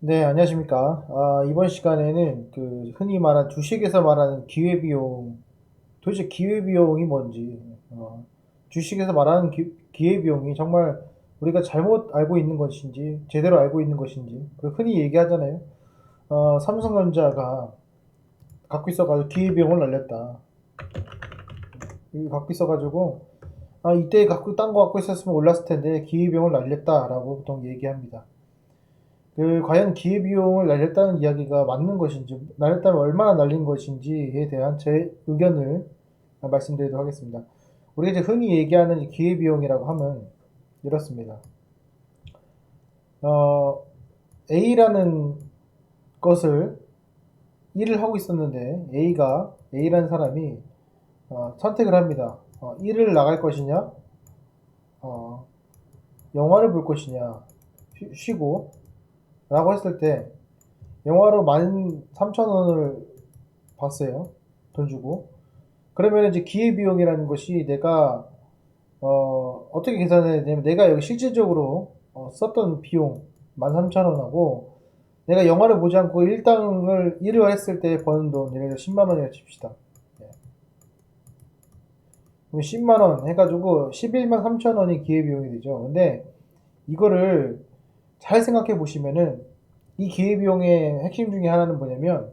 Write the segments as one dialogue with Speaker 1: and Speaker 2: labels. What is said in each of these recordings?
Speaker 1: 네, 안녕하십니까. 이번 시간에는 흔히 말한 주식에서 말하는 기회비용, 도대체 기회비용이 뭔지, 주식에서 말하는 기회비용이 정말 우리가 잘못 알고 있는 것인지, 제대로 알고 있는 것인지, 흔히 얘기하잖아요. 삼성전자가 갖고 있어가지고 기회비용을 날렸다. 이거 갖고 있어가지고, 이때 딴 거 갖고 있었으면 올랐을 텐데, 기회비용을 날렸다라고 보통 얘기합니다. 과연 기회비용을 날렸다는 이야기가 맞는 것인지, 날렸다면 얼마나 날린 것인지에 대한 제 의견을 말씀드리도록 하겠습니다. 우리가 이제 흔히 얘기하는 기회비용이라고 하면 이렇습니다. 어, A라는 것을 일을 하고 있었는데 A라는 사람이 선택을 합니다. 일을 나갈 것이냐, 어, 영화를 볼 것이냐, 쉬고 라고 했을 때 영화로 13,000원을 봤어요. 돈 주고. 그러면 이제 기회비용이라는 것이 내가 어떻게 계산해야 되냐면 내가 여기 실질적으로 썼던 비용 13,000원하고 내가 영화를 보지 않고 일을 했을 때 버는 돈 예를 들어 10만 원이라 칩시다. 네. 그럼 10만 원 해가지고 11만 3천 원이 기회비용이 되죠. 근데 이거를 잘 생각해 보시면은 이 기회비용의 핵심 중에 하나는 뭐냐면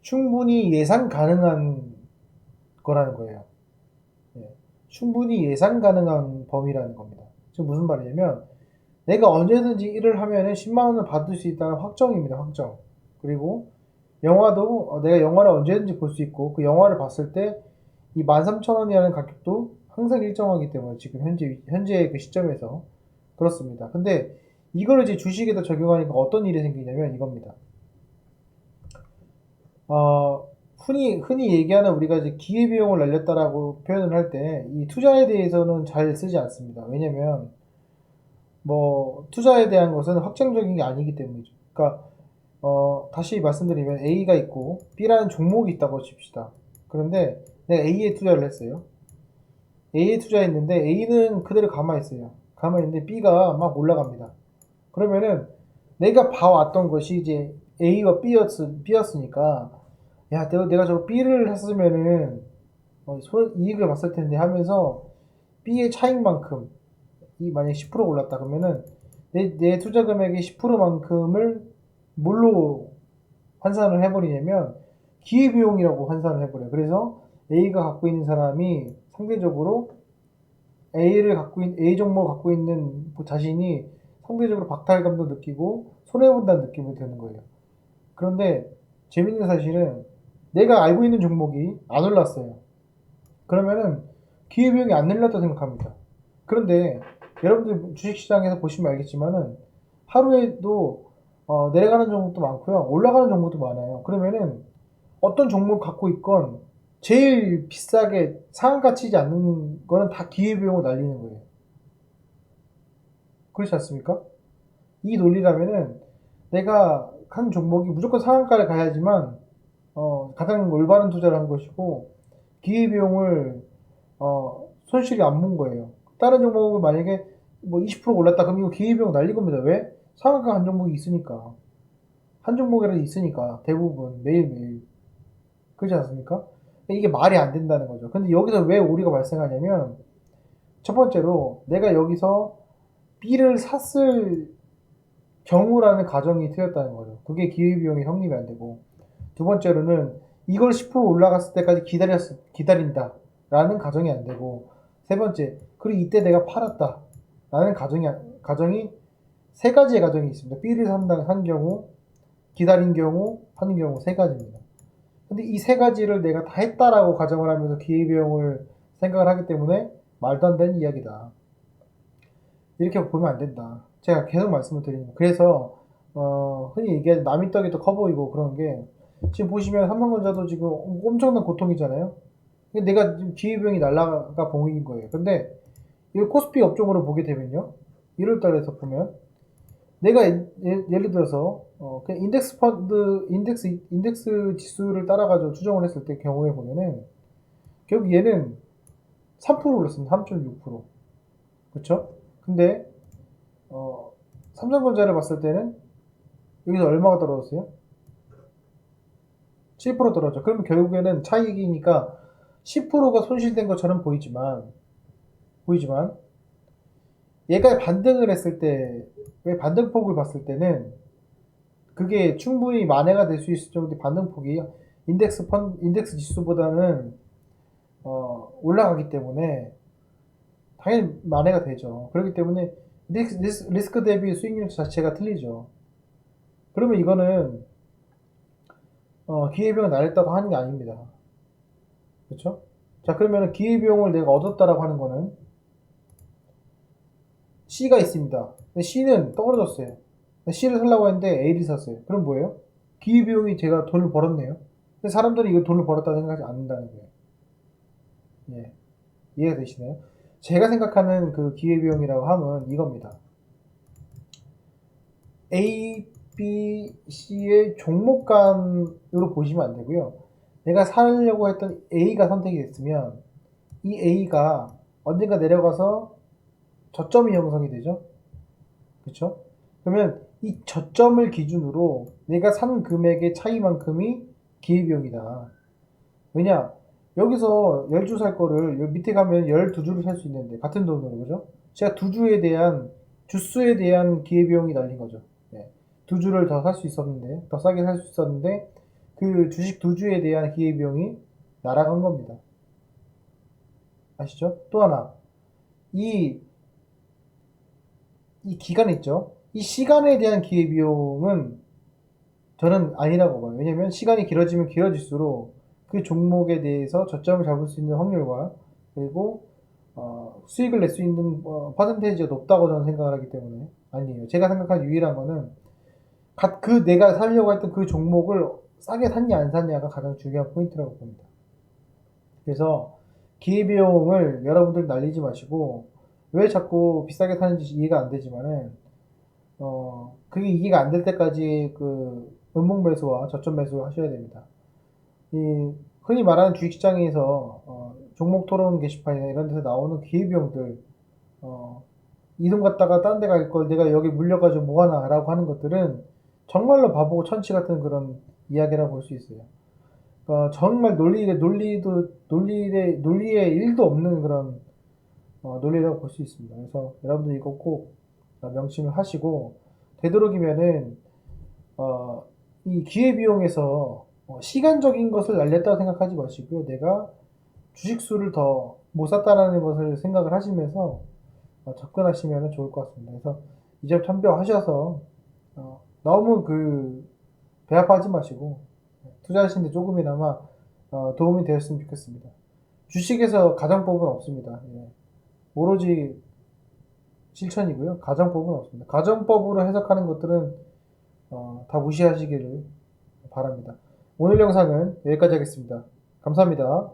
Speaker 1: 충분히 예상 가능한 거라는 거예요. 예. 충분히 예상 가능한 범위라는 겁니다. 지금 무슨 말이냐면 내가 언제든지 일을 하면은 10만 원을 받을 수 있다는 확정입니다. 확정. 그리고 영화도 내가 영화를 언제든지 볼 수 있고 그 영화를 봤을 때 이 13,000원이라는 가격도 항상 일정하기 때문에 지금 현재 그 시점에서 그렇습니다. 근데 이걸 이제 주식에다 적용하니까 어떤 일이 생기냐면 이겁니다. 어, 흔히 얘기하는 우리가 이제 기회비용을 날렸다라고 표현을 할 때 이 투자에 대해서는 잘 쓰지 않습니다. 왜냐면 뭐 투자에 대한 것은 확정적인 게 아니기 때문이죠. 그러니까 다시 말씀드리면 A가 있고 B라는 종목이 있다고 칩시다. 그런데 내가 A에 투자를 했어요. A에 투자했는데 A는 그대로 가만히 있어요. 가만히 있는데 B가 막 올라갑니다. 그러면은 내가 봐왔던 것이 이제 A와 B였으니까 야, 내가 저거 B를 했으면은 이익을 봤을 텐데 하면서 B의 차익만큼 이 만약에 10% 올랐다 그러면은 내 투자 금액의 10%만큼을 뭘로 환산을 해버리냐면 기회비용이라고 환산을 해버려요. 그래서 A가 갖고 있는 사람이 상대적으로 A 종목을 갖고 있는 자신이 상대적으로 박탈감도 느끼고 손해본다는 느낌이 드는 거예요. 그런데 재밌는 사실은 내가 알고 있는 종목이 안 올랐어요. 그러면은 기회비용이 안 늘렸다 생각합니다. 그런데 여러분들 주식시장에서 보시면 알겠지만은 하루에도 내려가는 종목도 많고요. 올라가는 종목도 많아요. 그러면은 어떤 종목 갖고 있건 제일 비싸게 상한가 치지 않는 거는 다 기회비용을 날리는 거예요. 그렇지 않습니까? 이 논리라면은 내가 한 종목이 무조건 상한가를 가야지만 가장 올바른 투자를 한 것이고 기회비용을 손실이 안 본 거예요. 다른 종목을 만약에 뭐 20% 올랐다 그러면 이거 기회비용 날린 겁니다. 왜? 상한가 한 종목이 있으니까. 한 종목이라도 있으니까 대부분 매일매일. 그렇지 않습니까? 이게 말이 안 된다는 거죠. 근데 여기서 왜 오류가 발생하냐면 첫 번째로 내가 여기서 B를 샀을 경우라는 가정이 틀렸다는 거죠. 그게 기회비용이 성립이 안 되고 두 번째로는 이걸 10% 올라갔을 때까지 기다린다 라는 가정이 안 되고 세 번째 그리고 이때 내가 팔았다 라는 가정이 세 가지의 가정이 있습니다. B를 산 경우 기다린 경우 파는 경우 세 가지입니다. 근데 이 세 가지를 내가 다 했다라고 가정을 하면서 기회비용을 생각을 하기 때문에 말도 안 되는 이야기다. 이렇게 보면 안 된다. 제가 계속 말씀을 드리는 거. 그래서 흔히 얘기하는 남이 떡이 더 커 보이고 그런 게 지금 보시면 삼성전자도 지금 엄청난 고통이잖아요. 내가 지금 기회비용이 날라가 보이는 거예요. 근데 이걸 코스피 업종으로 보게 되면요. 1월 달에서 보면 내가 예를 들어서 그냥 인덱스 지수를 따라가지고 추정을 했을 때 경우에 보면은 결국 얘는 3% 올랐습니다. 3.6%. 그렇죠? 근데 어, 삼성전자를 봤을 때는 여기서 얼마가 떨어졌어요? 7% 떨어져. 그러면 결국에는 차익이니까 10%가 손실된 것처럼 보이지만 얘가 반등을 했을 때, 왜 반등폭을 봤을 때는 그게 충분히 만회가 될 수 있을 정도의 반등폭이 인덱스 지수보다는 올라가기 때문에 당연히 만회가 되죠. 그렇기 때문에 리스크 대비 수익률 자체가 틀리죠. 그러면 이거는 기회비용을 날렸다고 하는 게 아닙니다. 그렇죠? 자, 그러면 기회비용을 내가 얻었다라고 하는 거는 C가 있습니다. 근데 C는 떨어졌어요. C를 살려고 했는데 A를 샀어요. 그럼 뭐예요? 기회비용이 제가 돈을 벌었네요. 근데 사람들이 이거 돈을 벌었다고 생각하지 않는다는 거예요. 예. 이해가 되시나요? 제가 생각하는 그 기회비용이라고 하면 이겁니다. A, B, C의 종목간으로 보시면 안 되고요. 내가 사려고 했던 A가 선택이 됐으면 이 A가 언젠가 내려가서 저점이 형성이 되죠. 그렇죠? 그러면 이 저점을 기준으로 내가 산 금액의 차이만큼이 기회비용이다. 왜냐? 여기서 10주 살 거를 여기 밑에 가면 12주를 살 수 있는데 같은 돈으로 그죠? 제가 두 주에 대한 주수에 대한 기회비용이 날린 거죠. 네. 두 주를 더 살 수 있었는데 더 싸게 살 수 있었는데 그 주식 두 주에 대한 기회비용이 날아간 겁니다. 아시죠? 또 하나 이 기간 있죠? 이 시간에 대한 기회비용은 저는 아니라고 봐요. 왜냐면 시간이 길어지면 길어질수록 그 종목에 대해서 저점을 잡을 수 있는 확률과 그리고 수익을 낼 수 있는 퍼센테이지가 높다고 저는 생각을 하기 때문에 아니에요. 제가 생각한 유일한 거는 내가 살려고 했던 그 종목을 싸게 샀냐 안 샀냐가 가장 중요한 포인트라고 봅니다. 그래서 기회비용을 여러분들 날리지 마시고 왜 자꾸 비싸게 사는지 이해가 안 되지만은 그게 이해가 안 될 때까지 그 음봉 매수와 저점 매수를 하셔야 됩니다. 이 흔히 말하는 주식시장에서 종목 토론 게시판이나 이런 데서 나오는 기회비용들 이동 갔다가 딴 데 갈 걸 내가 여기 물려가지고 뭐하나 라고 하는 것들은 정말로 바보고 천치 같은 그런 이야기라고 볼 수 있어요. 정말 논리에 1도 없는 그런 논리라고 볼 수 있습니다. 그래서 여러분들 이거 꼭 명심을 하시고 되도록이면은 이 기회비용에서 시간적인 것을 날렸다고 생각하지 마시고요. 내가 주식수를 더 못 샀다라는 것을 생각을 하시면서 접근하시면 좋을 것 같습니다. 그래서 이 점 참고하셔서 너무 배 아파하지 마시고 투자하시는데 조금이나마 도움이 되었으면 좋겠습니다. 주식에서 가정법은 없습니다. 예. 오로지 실천이고요. 가정법은 없습니다. 가정법으로 해석하는 것들은 다 무시하시기를 바랍니다. 오늘 영상은 여기까지 하겠습니다. 감사합니다.